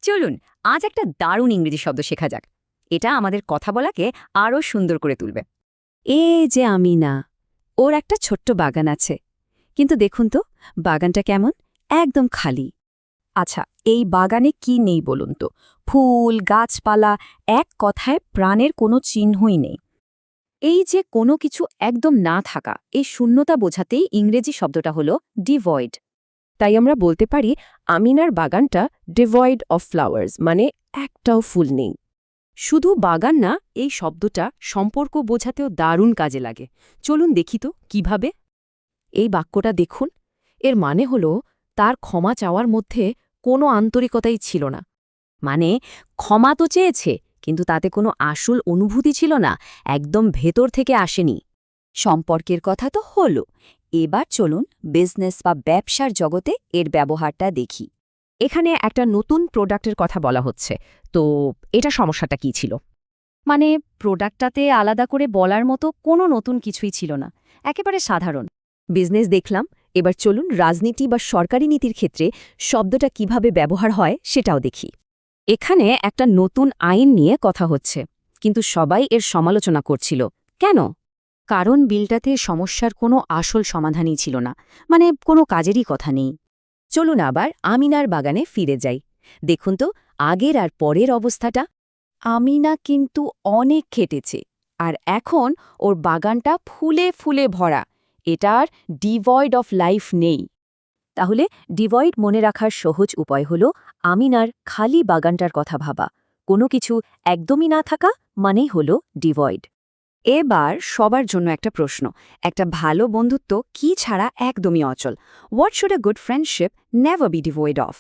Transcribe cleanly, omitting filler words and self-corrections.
চলুন আজ একটা দারুণ ইংরেজি শব্দ শেখা যাক। এটা আমাদের কথা বলাকে আরও সুন্দর করে তুলবে। যে আমিনা, ওর একটা ছোট্ট বাগান আছে, কিন্তু দেখুন তো বাগানটা কেমন, একদম খালি। আচ্ছা, এই বাগানে কি নেই বলুন তো? ফুল, গাছপালা, এক কথায় প্রাণের কোনো চিহ্নই নেই। এই যে কোনো কিছু একদম না থাকা, এই শূন্যতা বোঝাতেই ইংরেজি শব্দটা হলো ডিভয়েড। তাই আমরা বলতে পারি আমিনার বাগানটা ডিভয়েড অফ ফ্লাওয়ার্স, মানে একটাও ফুল নেই। শুধু বাগান না, এই শব্দটা সম্পর্ক বোঝাতেও দারুণ কাজে লাগে। চলুন দেখি তো কিভাবে। এই বাক্যটা দেখুন, এর মানে হল তার ক্ষমা চাওয়ার মধ্যে কোনো আন্তরিকতাই ছিল না। মানে ক্ষমা তো চেয়েছে, কিন্তু তাতে কোনো আসল অনুভূতি ছিল না, একদম ভেতর থেকে আসেনি। সম্পর্কের কথা তো হলো, এবার চলুন বিজনেস বা ব্যবসার জগতে এর ব্যবহারটা দেখি। এখানে একটা নতুন প্রোডাক্টের কথা বলা হচ্ছে, তো এটা সমস্যাটা কি ছিল? মানে প্রোডাক্টটাতে আলাদা করে বলার মতো কোনো নতুন কিছুই ছিল না, একেবারে সাধারণ। বিজনেস দেখলাম, এবার চলুন রাজনীতি বা সরকারি নীতির ক্ষেত্রে শব্দটা কিভাবে ব্যবহার হয় সেটাও দেখি। এখানে একটা নতুন আইন নিয়ে কথা হচ্ছে, কিন্তু সবাই এর সমালোচনা করছিল। কেন? কারণ বিলটাতে সমস্যার কোনো আসল সমাধানই ছিল না, মানে কোনো কাজেরই কথা নেই। চলুন আবার আমিনার বাগানে ফিরে যাই। দেখুন তো আগের আর পরের অবস্থাটা। আমিনা কিন্তু অনেক খেটেছে, আর এখন ওর বাগানটা ফুলে ফুলে ভরা। এটার ডিভয়েড অফ লাইফ নেই। তাহলে ডিভয়েড মনে রাখার সহজ উপায় হল আমিনার খালি বাগানটার কথা ভাবা। কোনো কিছু একদমই না থাকা মানেই হল ডিভয়েড। এবার সবার জন্য একটা প্রশ্ন, একটা ভালো বন্ধুত্ব কি ছাড়া একদমই অচল? What should a good friendship never be devoid of?